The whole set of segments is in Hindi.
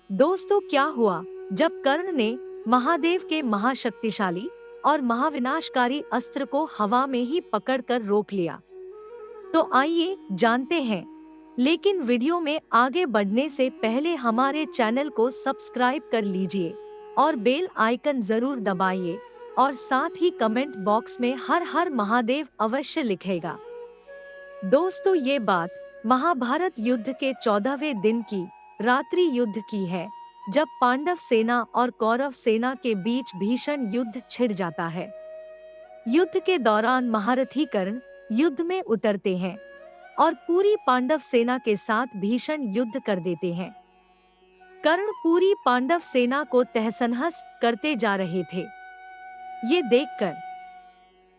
दोस्तों, क्या हुआ जब कर्ण ने महादेव के महाशक्तिशाली और महाविनाशकारी अस्त्र को हवा में ही पकड़कर रोक लिया? तो आइए जानते हैं। लेकिन वीडियो में आगे बढ़ने से पहले हमारे चैनल को सब्सक्राइब कर लीजिए और बेल आइकन जरूर दबाइए और साथ ही कमेंट बॉक्स में हर हर महादेव अवश्य लिखेगा। दोस्तों, ये बात महाभारत युद्ध के 14वें दिन की रात्रि युद्ध की है, जब पांडव सेना और कौरव सेना के बीच भीषण युद्ध छिड़ जाता है। युद्ध के दौरान महारथी कर्ण युद्ध में उतरते हैं और पूरी पांडव सेना के साथ भीषण युद्ध कर देते हैं। कर्ण पूरी पांडव सेना को तहस-नहस करते जा रहे थे। ये देखकर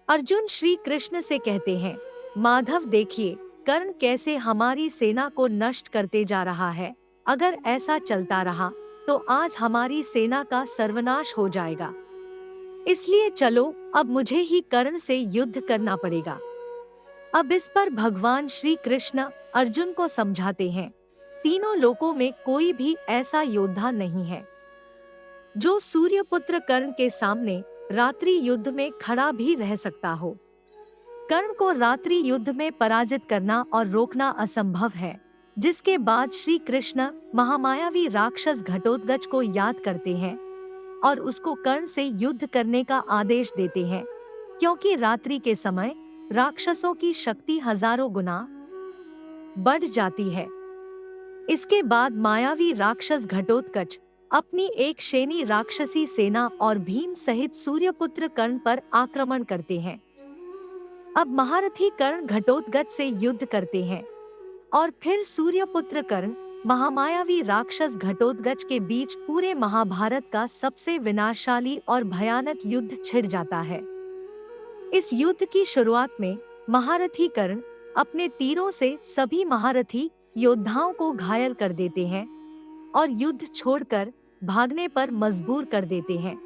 अर्जुन श्री कृष्ण से कहते हैं, माधव देखिए, कर्ण कैसे हमारी सेना को नष्ट करते जा रहा है। अगर ऐसा चलता रहा तो आज हमारी सेना का सर्वनाश हो जाएगा। इसलिए चलो, अब मुझे ही कर्ण से युद्ध करना पड़ेगा। अब इस पर भगवान श्री कृष्ण अर्जुन को समझाते हैं, तीनों लोकों में कोई भी ऐसा योद्धा नहीं है जो सूर्यपुत्र कर्ण के सामने रात्रि युद्ध में खड़ा भी रह सकता हो। कर्ण को रात्रि युद्ध में पराजित करना और रोकना असंभव है। जिसके बाद श्री कृष्ण महामायावी राक्षस घटोत्कच को याद करते हैं और उसको कर्ण से युद्ध करने का आदेश देते हैं, क्योंकि रात्रि के समय राक्षसों की शक्ति हजारों गुना बढ़ जाती है। इसके बाद मायावी राक्षस घटोत्कच अपनी एक शेनी राक्षसी सेना और भीम सहित सूर्यपुत्र कर्ण पर आक्रमण करते हैं। अब महारथी कर्ण घटोत्कच से युद्ध करते हैं और फिर सूर्यपुत्र कर्ण महामायावी राक्षस घटोत्कच के बीच पूरे महाभारत का सबसे विनाशशाली और भयानक युद्ध छिड़ जाता है। इस युद्ध की शुरुआत में महारथी कर्ण अपने तीरों से सभी महारथी योद्धाओं को घायल कर देते हैं और युद्ध छोड़कर भागने पर मजबूर कर देते हैं।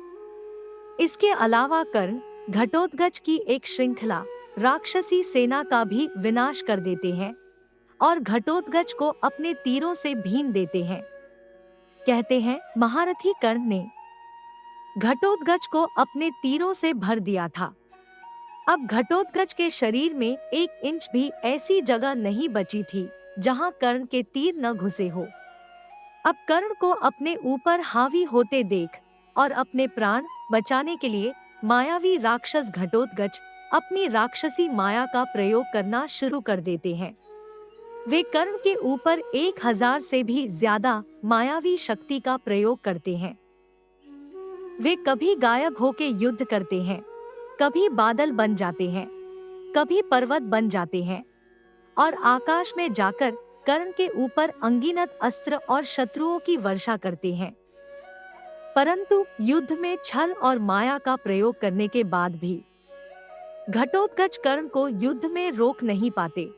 इसके अलावा कर्ण घटोत्कच की एक श्रृंखला राक्षसी सेना का भी विनाश कर देते हैं और घटोत्कच को अपने तीरों से भीन देते हैं। कहते हैं, महारथी कर्ण ने घटोत्कच को अपने तीरों से भर दिया था। अब घटोत्कच के शरीर में 1 इंच भी ऐसी जगह नहीं बची थी जहां कर्ण के तीर न घुसे हो। अब कर्ण को अपने ऊपर हावी होते देख और अपने प्राण बचाने के लिए मायावी राक्षस घटोत्कच अपनी राक्षसी माया का प्रयोग करना शुरू कर देते हैं। वे कर्ण के ऊपर 1000 से भी ज्यादा मायावी शक्ति का प्रयोग करते हैं। वे कभी गायब होके युद्ध करते हैं, कभी बादल बन जाते हैं, कभी पर्वत बन जाते हैं और आकाश में जाकर कर्ण के ऊपर अनगिनत अस्त्र और शत्रुओं की वर्षा करते हैं। परंतु युद्ध में छल और माया का प्रयोग करने के बाद भी घटोत्कच कर्ण को युद्ध में रोक नहीं पाते।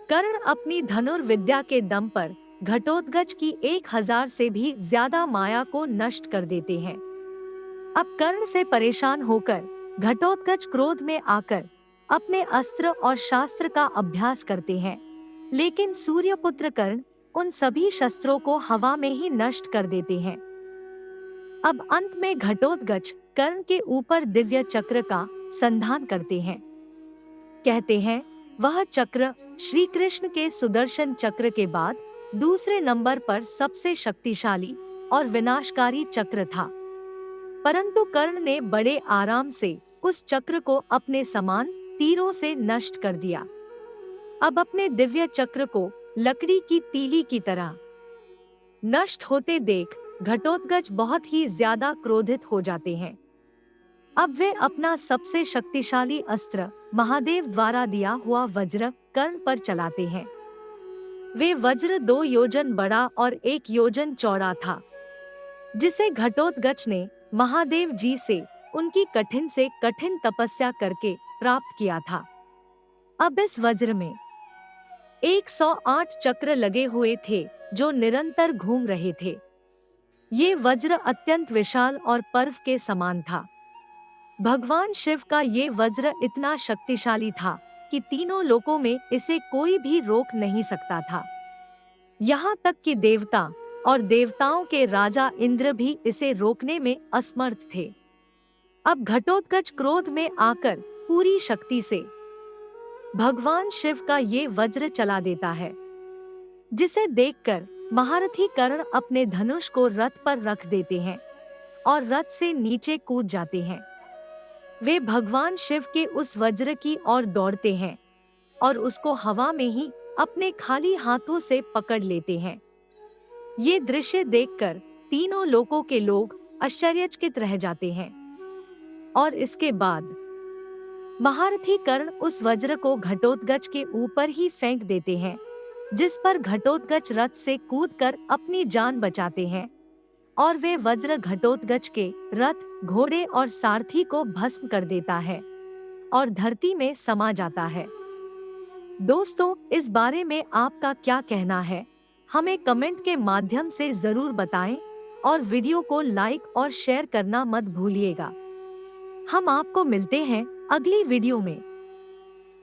कर्ण अपनी धनुर्विद्या के दम पर घटोत्कच की 1000 से भी ज्यादा माया को नष्ट कर देते हैं। अब कर्ण से परेशान होकर घटोत्कच क्रोध में आकर अपने अस्त्र और शास्त्र का अभ्यास करते हैं, लेकिन सूर्यपुत्र कर्ण उन सभी शस्त्रों को हवा में ही नष्ट कर देते हैं। अब अंत में घटोत्कच कर्ण के ऊपर दिव्य चक्र का संधान करते हैं। कहते हैं, वह चक्र श्री कृष्ण के सुदर्शन चक्र के बाद दूसरे नंबर पर सबसे शक्तिशाली और विनाशकारी चक्र था। परंतु कर्ण ने बड़े आराम से उस चक्र को अपने समान तीरों से नष्ट कर दिया। अब अपने दिव्य चक्र को लकड़ी की तीली की तरह नष्ट होते देख घटोत्कच बहुत ही ज्यादा क्रोधित हो जाते हैं। अब वे अपना सबसे शक्तिशाली अस्त्र महादेव द्वारा दिया हुआ वज्र कर्ण पर चलाते हैं। वे वज्र 2 योजन बड़ा और 1 योजन चौड़ा था, जिसे घटोत्कच ने महादेव जी से उनकी कठिन से कठिन तपस्या करके प्राप्त किया था। अब इस वज्र में 108 चक्र लगे हुए थे जो निरंतर घूम रहे थे। ये वज्र अत्यंत विशाल और पर्व के समान था। भगवान शिव का ये वज्र इतना शक्तिशाली था कि तीनों लोकों में इसे कोई भी रोक नहीं सकता था। यहाँ तक कि देवता और देवताओं के राजा इंद्र भी इसे रोकने में असमर्थ थे। अब घटोत्कच क्रोध में आकर पूरी शक्ति से भगवान शिव का ये वज्र चला देता है, जिसे देखकर महारथी कर्ण अपने धनुष को रथ पर रख देते हैं और रथ से नीचे कूद जाते हैं। वे भगवान शिव के उस वज्र की ओर दौड़ते हैं और उसको हवा में ही अपने खाली हाथों से पकड़ लेते हैं। ये दृश्य देखकर तीनों लोकों के लोग आश्चर्यचकित रह जाते हैं। और इसके बाद महारथी कर्ण उस वज्र को घटोत्कच के ऊपर ही फेंक देते हैं, जिस पर घटोत्कच रथ से कूदकर अपनी जान बचाते हैं और वे वज्र घटोत्कच के रथ, घोड़े और सारथी को भस्म कर देता है और धरती में समा जाता है। दोस्तों, इस बारे में आपका क्या कहना है? हमें कमेंट के माध्यम से जरूर बताएं और वीडियो को लाइक और शेयर करना मत भूलिएगा। हम आपको मिलते हैं अगली वीडियो में।